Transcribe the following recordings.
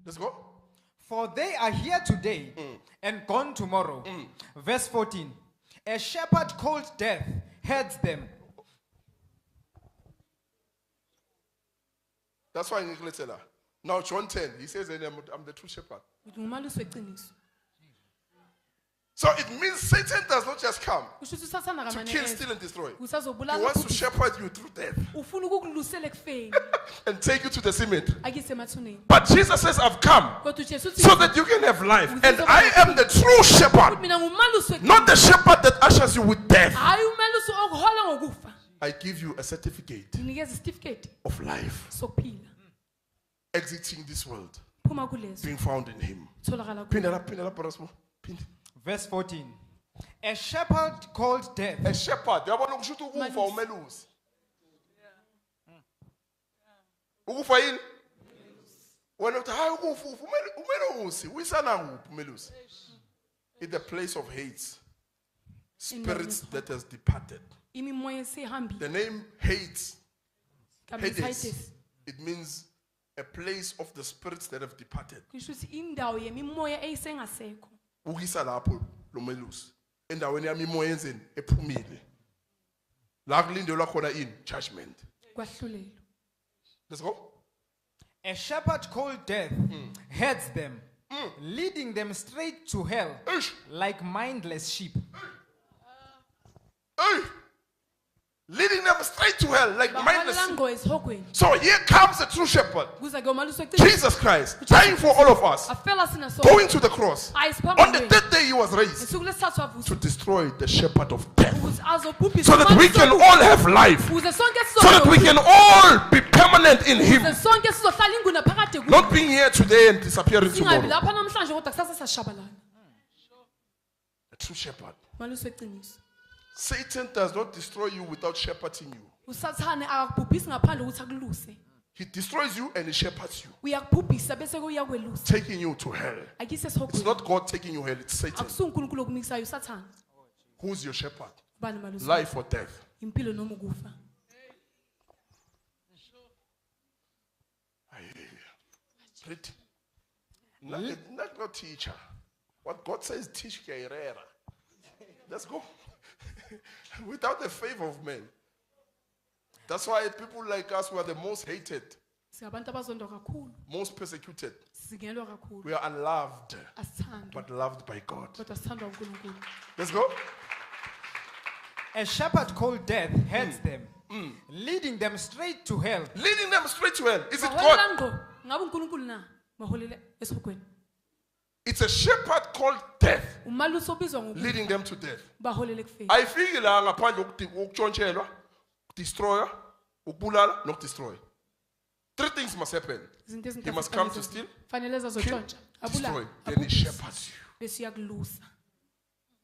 Let's go. For they are here today and gone tomorrow. Verse 14. A shepherd called Death heads them. That's why in English, now John 10, he says, I'm the true shepherd. So it means Satan does not just come to kill, steal, and destroy. He wants to shepherd you through death and take you to the cement. But Jesus says, I've come so that you can have life. And I am the true shepherd, not the shepherd that ushers you with death. I give you a certificate of life, exiting this world, being found in him. Verse 14. A shepherd called Death. A shepherd. In the place of hate, spirits that has departed. The name Hades, it means a place of the spirits that have departed. Ukisa lapho lo melusi endaweni yami imoya enzeni ephumile la kulindelwa khona in judgment. Let's go. A shepherd called Death heads them, leading them straight to hell like mindless sheep. Leading them straight to hell like mindless sheep. So here comes the true shepherd, Jesus Christ, dying for all of us, going to the cross. On the third day he was raised to destroy the shepherd of death, so that we can all have life, so that we can all be permanent in him, not being here today and disappearing tomorrow. The true shepherd. Satan does not destroy you without shepherding you. He destroys you and he shepherds you, taking you to hell. It's not God taking you hell, it's Satan. Who's your shepherd? Life or death? Not teacher. What God says, teach. Let's go. Without the favor of men. That's why people like us who are the most hated, most persecuted. We are unloved, but loved by God. Let's go. A shepherd called Death heads them, leading them straight to hell. Leading them straight to hell. Is it God? It's a shepherd called Death, leading them to death. I feel ngaphandle destroyer, ukubulala, not destroy. Three things must happen. He must come to steal, kill, destroy. Then he shepherds you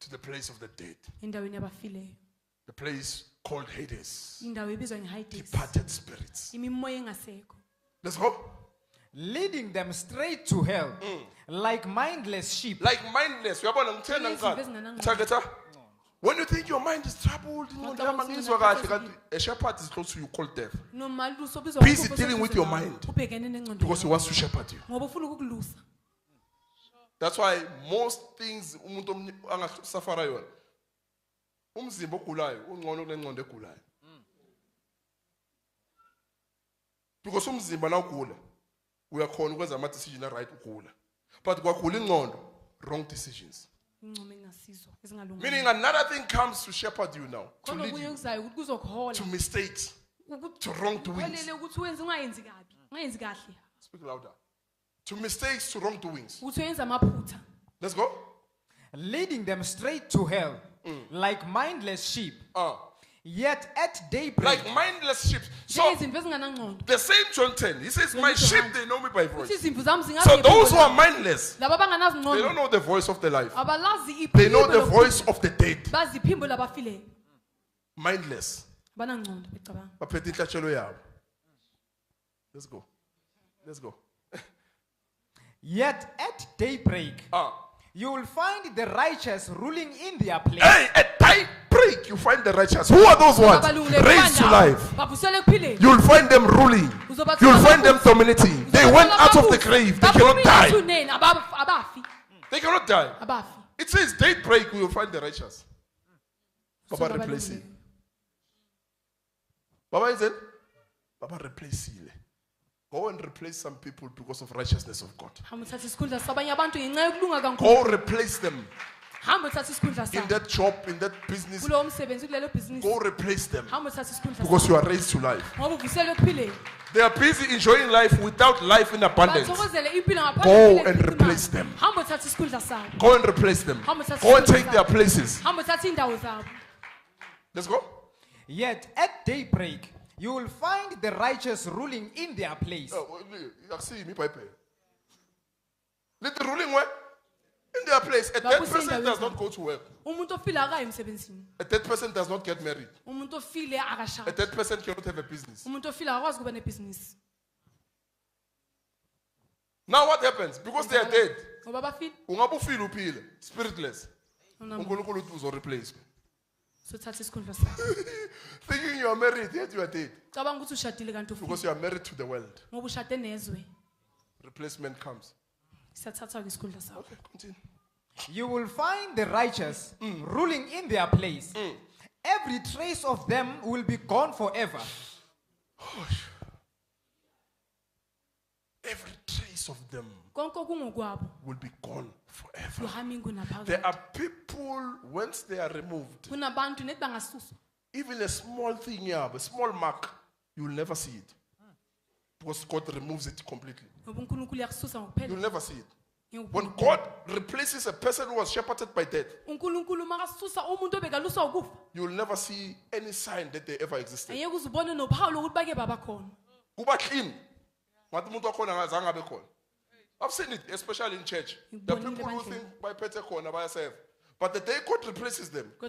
to the place of the dead, the place called Hades, departed spirits. Let's go. Leading them straight to hell like mindless sheep. Like mindless. When you think your mind is troubled, a shepherd is close to you called Death. Busy dealing with your mind because he wants to shepherd you. That's why most things umuntu angasafara yona. Umzimba ogulayo ungcono kunengqondo egulayo. Because umzimba na ugula uyakhona ukwenza ama decision right ugula. But kwagula ingqondo, wrong decisions. Meaning another thing comes to shepherd you now, to lead you to mistakes, to wrongdoings. Speak louder. To mistakes, to wrongdoings. Let's go. Leading them straight to hell like mindless sheep. Yet at daybreak, like mindless sheep. So the same John 10, he says, my sheep, they know me by voice. So those who are mindless, they don't know the voice of the life. They know the voice of the dead. Mindless. Let's go. Let's go. Yet at daybreak, you will find the righteous ruling in their place. Hey, at daybreak. break, you find the righteous. Who are those ones? Raised to life. You'll find them ruling. You'll find them dominating. They went out of the grave. They cannot die. They cannot die. It says daybreak, we will find the righteous. Baba replace it. Baba is it? Baba replace it. Go and replace some people because of righteousness of God. Go replace them. In that job, in that business, go replace them because you are raised to life. They are busy enjoying life without life in abundance. Go and replace them. Go and replace them. Go and take their places. Let's go. Yet at daybreak, you will find the righteous ruling in their place. Let the ruling where? In their place. A dead person does not go to work. A dead person does not get married. A dead person cannot have a business. Now what happens? Because they are dead. Spiritless. Replace. Thinking you are married, yet you are dead. Because you are married to the world. Replacement comes. Okay, continue. You will find the righteous ruling in their place. Every trace of them will be gone forever. Every trace of them will be gone forever. There are people, once they are removed, even a small thing, a small mark, you will never see it. Because God removes it completely. You'll never see it. When God replaces a person who was shepherded by death, you'll never see any sign that they ever existed. Kuba clean. I've seen it, especially in church. There are people who think by Pentecost, by yourself. But the day God replaces them, you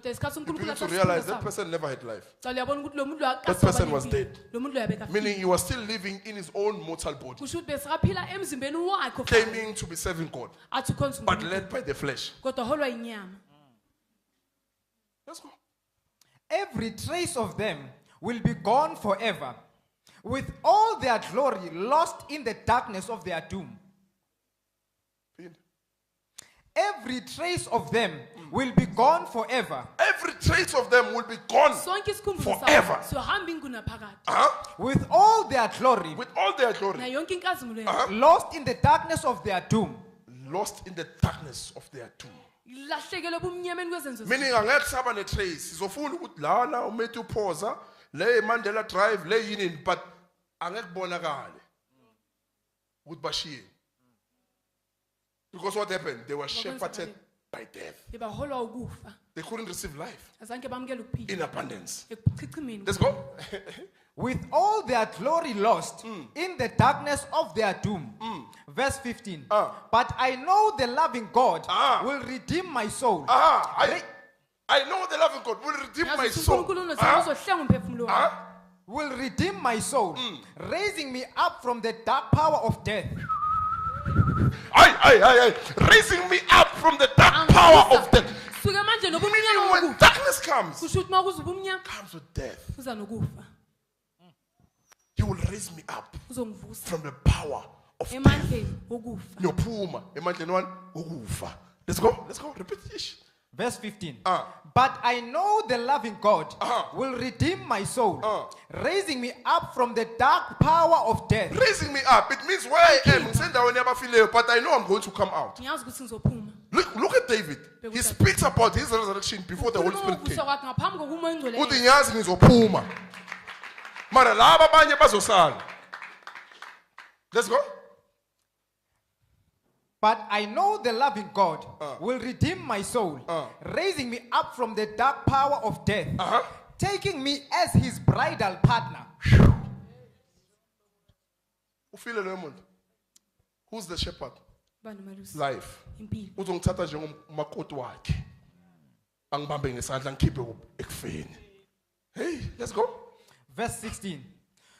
begin to realize that person never had life. That person was dead. Meaning he was still living in his own mortal body. Claiming to be serving God, but led by the flesh. Let's go. Every trace of them will be gone forever, with all their glory lost in the darkness of their doom. Every trace of them will be gone forever. Every trace of them will be gone forever. With all their glory. With all their glory. Lost in the darkness of their doom. Lost in the darkness of their doom. Meaning angeke saba ne trace. Sizofuna ukuthi lana uMatthew Phosa, le Mandela Drive, le yini, but angeke bonakale. Ukuthi bashiye. Because what happened? They were shepherded by death. They couldn't receive life in abundance. Let's go. With all their glory lost in the darkness of their doom. Verse 15. But I know the loving God will redeem my soul. I know the loving God will redeem my soul. Will redeem my soul, raising me up from the dark power of death. Raising me up from the dark power of death. Meaning when darkness comes with death. He will raise me up from the power of death. Let's go. Let's go. Repetition. Verse 15. But I know the loving God will redeem my soul, raising me up from the dark power of death. Raising me up. It means where I am. But I know I'm going to come out. Look at David. He speaks about his resurrection before the Holy Spirit came. Let's go. But I know the loving God will redeem my soul, raising me up from the dark power of death, taking me as his bridal partner. Who's the shepherd? Life. Uzongithatha njengomakoti wakhe. Angibambe ngesandla ngikhiphe ekufeni. Hey, let's go. Verse 16.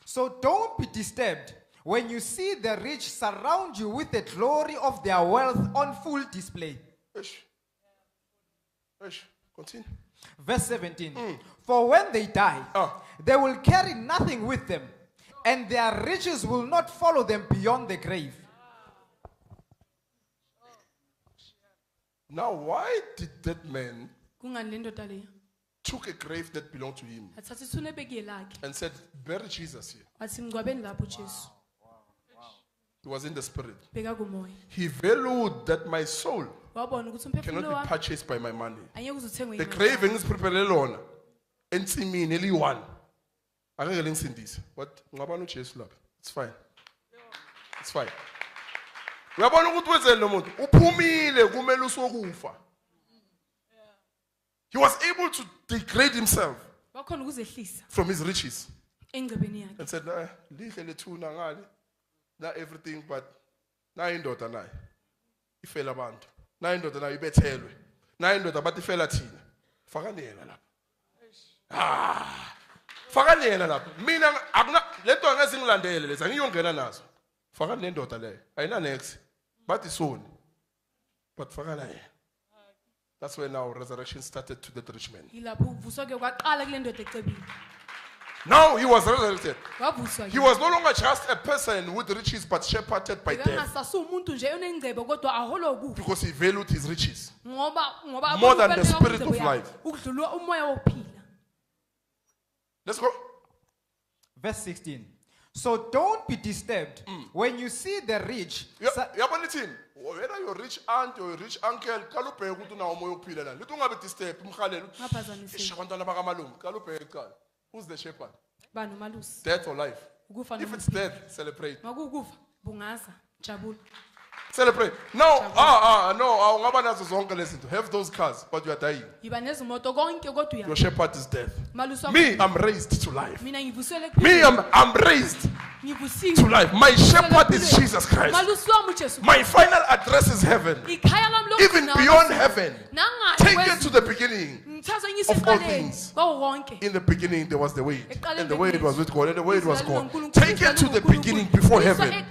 So don't be disturbed when you see the rich surround you with the glory of their wealth on full display. Continue. Verse 17. For when they die, they will carry nothing with them, and their riches will not follow them beyond the grave. Now, why did that man took a grave that belonged to him and said, bury Jesus here? He was in the spirit. He valued that my soul cannot be purchased by my money. The grave is prepared alone. Entsimini eliyi-1. Angeke lingisindise. But ngabani uJesu lapha? It's fine. It's fine. Uyabona ukuthi wenzeni lo muntu? Uphumile kumele usokufa. He was able to degrade himself from his riches. And said, nah, lihle lethuna ngale. Not everything, but na indoda naye. Ifela abantu. Na indoda naye ibethelwe. Na indoda bathi ifela thina. Fakani yena lapha. Fakani yena lapha. Mina akuna lento angeze ngilandele lezi angiyongena nazo. Fakani le ndoda leyo. Ayina next. But isoni. But fakana yena. That's when our resurrection started to the rich man. Now he was resurrected. He was no longer just a person with riches but shepherded by death. Because he valued his riches more than the spirit of life. Let's go. Verse 16. So don't be disturbed when you see the rich. Whether you're rich aunt or rich uncle, who's the shepherd? Death or life? If it's death, celebrate. Celebrate. No, have those cars, but you are dying. Your shepherd is death. Me, I'm raised to life. Me, I'm raised to life. My shepherd is Jesus Christ. My final address is heaven. Even beyond heaven. Take it to the beginning of all things. In the beginning there was the Word, and the Word was with God, and the Word was God. Take it to the beginning before heaven.